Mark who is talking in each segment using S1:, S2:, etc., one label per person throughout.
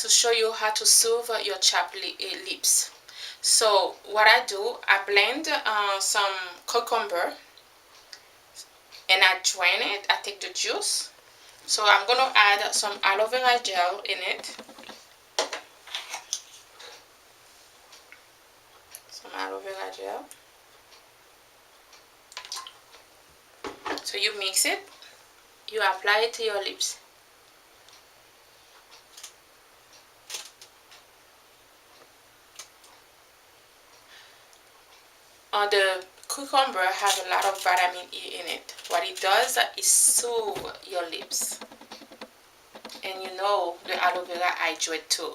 S1: to show you how to soothe your chapped lips. So what I do, I blend some cucumber and I drain it. I take the juice. So I'm gonna add some aloe vera gel in it. Some aloe vera gel. So you mix it, you apply it to your lips. The cucumber has a lot of vitamin E in it. What it does is soothe your lips. And you know the aloe vera hydrate too.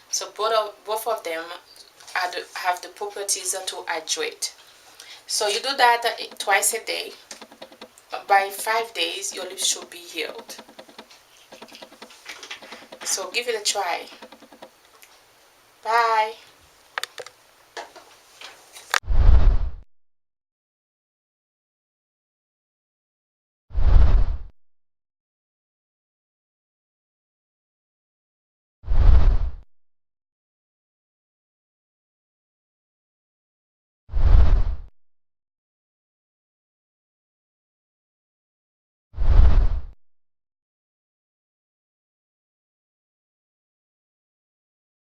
S1: So both of them have the properties to hydrate. So you do that twice a day. By 5 days, your lips should be healed. So give it a try. Bye.